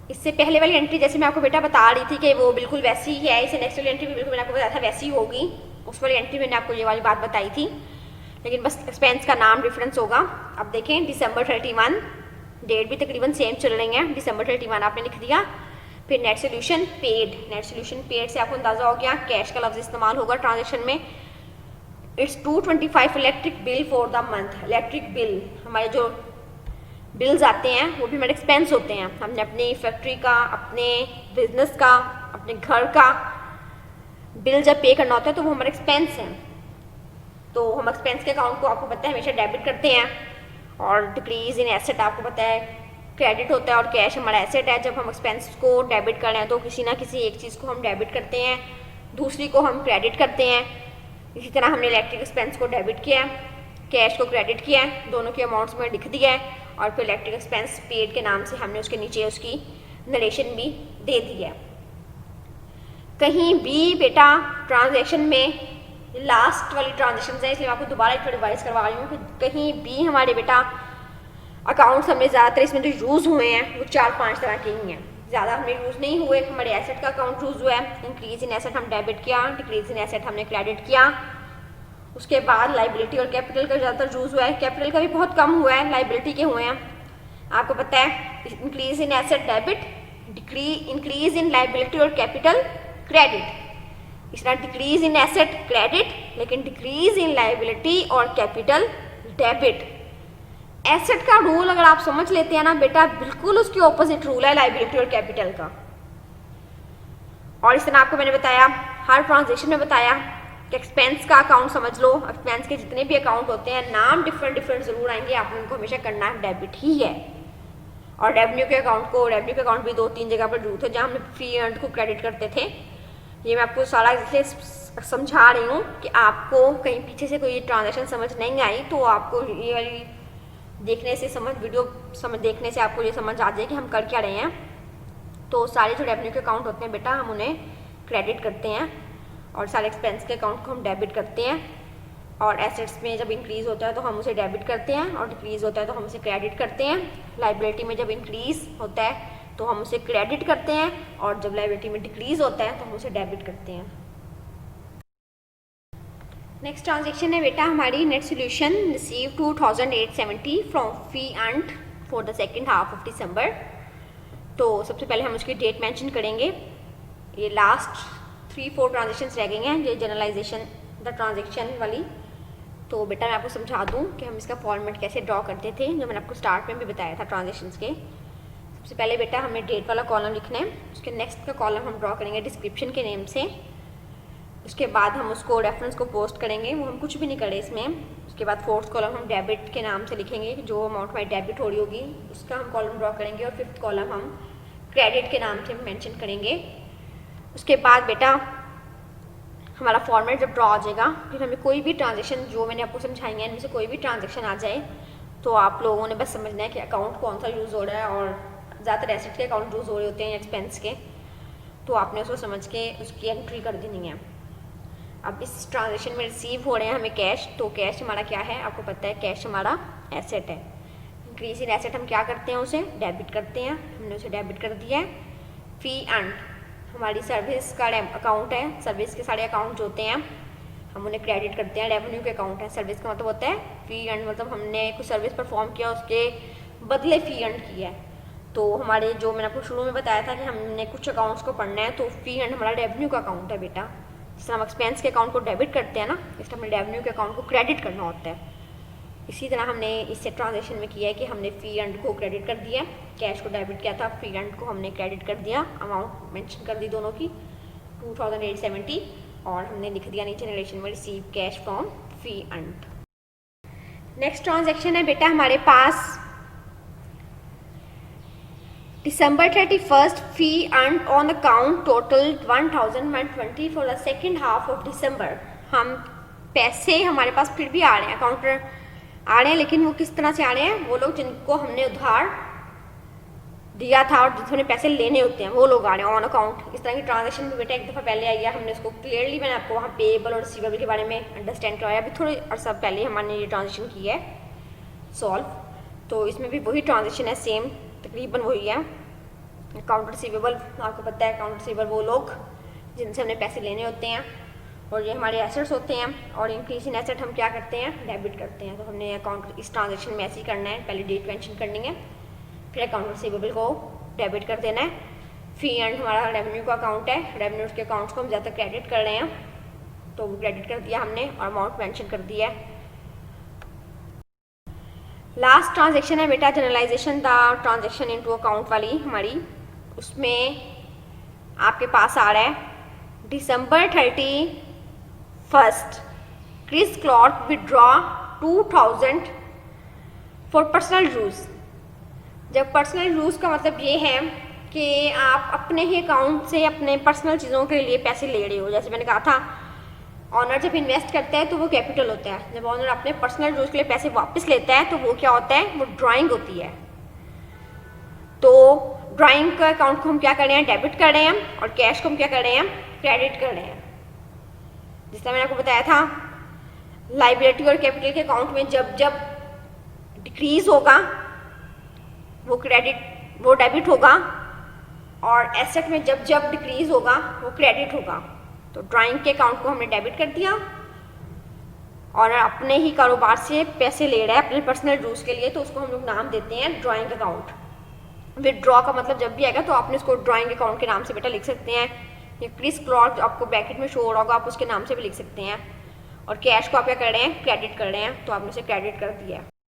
इससे पहले वाली एंट्री जैसे मैं आपको बेटा बता रही थी कि वो बिल्कुल वैसी ही है, इससे नेक्स्ट वाली एंट्री भी बिल्कुल मैंने आपको बताया था वैसी होगी। उस वाली एंट्री मैंने आपको ये वाली बात बताई थी, लेकिन बस एक्सपेंस का नाम डिफरेंस होगा। अब देखें December 31, डेट भी तकरीबन सेम चल रही है, December 31 आपने लिख दिया। फिर net solution paid, net solution paid से आपको अंदाजा हो गया कैश का लफ्ज इस्तेमाल होगा ट्रांजेक्शन में। It's 225 electric bill for the month. Electric bill, हमारे जो बिल्स आते हैं वो भी हमारे एक्सपेंस होते हैं। हमने अपनी फैक्ट्री का, अपने बिजनेस का, अपने घर का बिल जब पे करना होता है तो वो हमारे एक्सपेंस हैं। तो हम एक्सपेंस के अकाउंट को आपको पता है हमेशा डेबिट करते हैं, और डिक्रीज इन एसेट आपको पता है क्रेडिट होता है, और कैश हमारा एसेट है। जब हम एक्सपेंस को डेबिट कर रहे हैं तो किसी ना किसी एक चीज़ को हम डेबिट करते हैं, दूसरी को हम क्रेडिट करते हैं। इसी तरह हमने इलेक्ट्रिक एक्सपेंस को डेबिट किया है, कैश को क्रेडिट किया है, दोनों के अमाउंट्स में लिख दिया है, और फिर इलेक्ट्रिक एक्सपेंस पेड के नाम से हमने उसके नीचे उसकी नरेशन भी दे दी है। कहीं भी बेटा ट्रांजैक्शन में, लास्ट वाली ट्रांजेक्शन है इसलिए मैं आपको दोबारा एक रिवाइज करवा रही हूँ कि कहीं भी हमारे बेटा अकाउंट्स हमने ज़्यादातर इसमें जो यूज़ हुए हैं वो 4-5 तरह के ही हैं, ज़्यादा हमने यूज़ नहीं हुए। हमारे एसेट का अकाउंट यूज़ हुआ है, इंक्रीज इन एसेट हम डेबिट किया, डिक्रीज इन एसेट हमने क्रेडिट किया। उसके बाद लाइबिलिटी और कैपिटल का ज़्यादातर यूज़ हुआ है, कैपिटल का भी बहुत कम हुआ है, लाइबिलिटी के हुए हैं। आपको पता है increase in asset debit, increase in liability और कैपिटल क्रेडिट। इस तरह डिक्रीज इन एसेट क्रेडिट, लेकिन डिक्रीज इन लाइबिलिटी और कैपिटल डेबिट। एसेट का रूल अगर आप समझ लेते हैं ना बेटा, बिल्कुल उसके ऑपोजिट रूल है लाइबिलिटी और कैपिटल का। और इस तरह आपको मैंने बताया, हर ट्रांजेक्शन में बताया कि एक्सपेंस का अकाउंट समझ लो, एक्सपेंस के जितने भी अकाउंट होते हैं नाम डिफरेंट डिफरेंट जरूर आएंगे, आपने उनको हमेशा करना है डेबिट ही है। और रेवेन्यू के अकाउंट भी 2-3 जगह पर जरूर थे जहाँ हमने फी अर्न को क्रेडिट करते थे। ये मैं आपको सारा इसलिए समझा रही हूँ कि आपको कहीं पीछे से कोई ट्रांजेक्शन समझ नहीं आई तो आपको ये वाली देखने से वीडियो देखने से आपको ये समझ आ जाए कि हम कर क्या रहे हैं। तो सारे जो रेवेन्यू के अकाउंट होते हैं बेटा हम उन्हें क्रेडिट करते हैं, और सारे एक्सपेंस के अकाउंट को हम डेबिट करते हैं। और एसेट्स में जब इंक्रीज़ होता है तो हम उसे डेबिट करते हैं, और डिक्रीज़ होता है तो हम उसे क्रेडिट करते हैं। लाइबिलिटी में जब इंक्रीज़ होता है तो हम उसे क्रेडिट करते हैं, और जब लाइबिलिटी में डिक्रीज होता है तो हम उसे डेबिट करते हैं। नेक्स्ट ट्रांजेक्शन है बेटा हमारी net solution receive 2870 from fee earned for the second half of December. तो सबसे पहले हम उसकी डेट मेंशन करेंगे। ये लास्ट 3-4 ट्रांजेक्शन रह गई हैं, ये जनरलाइजेशन द ट्रांजेक्शन वाली। तो बेटा मैं आपको समझा दूँ कि हम इसका फॉर्मेट कैसे ड्रॉ करते थे, जो मैंने आपको स्टार्ट में भी बताया था ट्रांजेक्शन के। सबसे पहले बेटा हमें डेट वाला कॉलम लिखना है, उसके नेक्स्ट का कॉलम हम ड्रॉ करेंगे डिस्क्रिप्शन के नेम से। उसके बाद हम उसको रेफरेंस को पोस्ट करेंगे, वो हम कुछ भी नहीं करें इसमें। उसके बाद फोर्थ कॉलम हम डेबिट के नाम से लिखेंगे, जो अमाउंट हमारी डेबिट हो रही होगी उसका हम कॉलम ड्रॉ करेंगे, और फिफ्थ कॉलम हम क्रेडिट के नाम से मेंशन करेंगे। उसके बाद बेटा हमारा फॉर्मेट जब ड्रॉ आ जाएगा, फिर हमें कोई भी ट्रांजेक्शन जो मैंने आपको समझाई है इनमें से कोई भी ट्रांजेक्शन आ जाए तो आप लोगों ने बस समझना है कि अकाउंट कौन सा यूज़ हो रहा है, और ज़्यादातर एसेट के अकाउंट यूज़ हो रहे होते हैं एक्सपेंस के, तो आपने उसको समझ के उसकी एंट्री कर देनी है। अब इस ट्रांजेक्शन में रिसीव हो रहे हैं हमें कैश, तो कैश हमारा क्या है आपको पता है, कैश हमारा एसेट है। इंक्रीज इन एसेट हम क्या करते हैं, उसे डेबिट करते हैं, हमने उसे डेबिट कर दिया है। फी अर्न्ड हमारी सर्विस का अकाउंट है, सर्विस के सारे अकाउंट जो होते हैं हम उन्हें क्रेडिट करते हैं। रेवेन्यू के अकाउंट है, सर्विस का मतलब होता है फी अर्न्ड, मतलब हमने कुछ सर्विस परफॉर्म किया उसके बदले फी अर्न्ड किया है। तो हमारे जो मैंने आपको शुरू में बताया था कि हमने कुछ अकाउंट्स को पढ़ना है, तो फी अर्न्ड हमारा रेवेन्यू का अकाउंट है बेटा। जिस तरह हम एक्सपेंस के अकाउंट को डेबिट करते हैं ना, इस तरह हमें रेवेन्यू के अकाउंट को क्रेडिट करना होता है। इसी तरह हमने इससे ट्रांजेक्शन में किया है कि हमने फी अर्न्ड को क्रेडिट कर दिया, कैश को डेबिट किया था, फी अर्न्ड को हमने क्रेडिट कर दिया, अमाउंट मेंशन कर दी दोनों की 2870, और हमने लिख दिया नीचे नरेशन में receive cash from fee earned. Next transaction है बेटा हमारे पास December 31st fee earned on account total 1120 for the second half of December। हम पैसे हमारे पास फिर भी आ रहे हैं, अकाउंट आ रहे हैं, लेकिन वो किस तरह से आ रहे हैं, वो लोग जिनको हमने उधार दिया था और जिन्होंने पैसे लेने होते हैं वो लोग आ रहे हैं ऑन अकाउंट। इस तरह की ट्रांजेक्शन भी बेटा एक दफ़ा पहले आई है, हमने उसको क्लियरली मैंने आपको वहाँ पेएबल और रिसीवेबल के बारे में अंडरस्टैंड करवाया। अभी थोड़ी अर्सा पहले हमने ये ट्रांजेक्शन की है सॉल्व, तो इसमें भी वही ट्रांजेक्शन है, सेम तकरीबन वही है। अकाउंट रिसीवेबल, आपको पता है अकाउंट रिसीवेबल वो लोग जिनसे हमने पैसे लेने होते हैं, और ये हमारे एसेट्स होते हैं, और इंक्रीज इन एसेट हम क्या करते हैं, डेबिट करते हैं। तो हमने अकाउंट इस ट्रांजेक्शन में ऐसे ही करना है, पहले डेट मेंशन करनी है, फिर अकाउंट रिसीवेबल को डेबिट कर देना है। फी एंड हमारा रेवेन्यू का अकाउंट है, रेवेन्यू के अकाउंट्स को हम ज़्यादा क्रेडिट कर रहे हैं, तो वो क्रेडिट कर दिया हमने और अमाउंट मेंशन कर दिया है। लास्ट ट्रांजेक्शन है बेटा generalisation the transaction into account वाली हमारी, उसमें आपके पास आ रहा है December 31st Chris Clark withdraw 2000 for personal use. जब पर्सनल यूज़ का मतलब ये है कि आप अपने ही अकाउंट से अपने पर्सनल चीज़ों के लिए पैसे ले रहे हो। जैसे मैंने कहा था, ऑनर जब इन्वेस्ट करता है तो वो कैपिटल होता है, जब ऑनर अपने पर्सनल यूज़ के लिए पैसे वापस लेता है तो वो क्या होता है, वो ड्राइंग होती है। तो ड्राइंग का अकाउंट को हम क्या कर रहे हैं, डेबिट कर रहे हैं, और कैश को हम क्या कर रहे हैं, क्रेडिट कर रहे हैं। जिस तरह मैंने आपको बताया था, लाइबिलिटी और कैपिटल के अकाउंट में जब जब डिक्रीज होगा वो क्रेडिट वो डेबिट होगा, और एसेट में जब जब डिक्रीज होगा वो क्रेडिट होगा। तो ड्राइंग के अकाउंट को हमने डेबिट कर दिया, और अपने ही कारोबार से पैसे ले रहा है अपने पर्सनल यूज़ के लिए, तो उसको हम लोग नाम देते हैं ड्राइंग अकाउंट। विदड्रॉ का मतलब जब भी आएगा तो आपने इसको ड्राइंग अकाउंट के नाम से बेटा लिख सकते हैं, या क्रिस क्लॉर्क आपको ब्रैकेट में शो हो रहा होगा, आप उसके नाम से भी लिख सकते हैं। और कैश को आप क्या कर रहे हैं, क्रेडिट कर रहे हैं, तो आपने उसे क्रेडिट कर दिया है।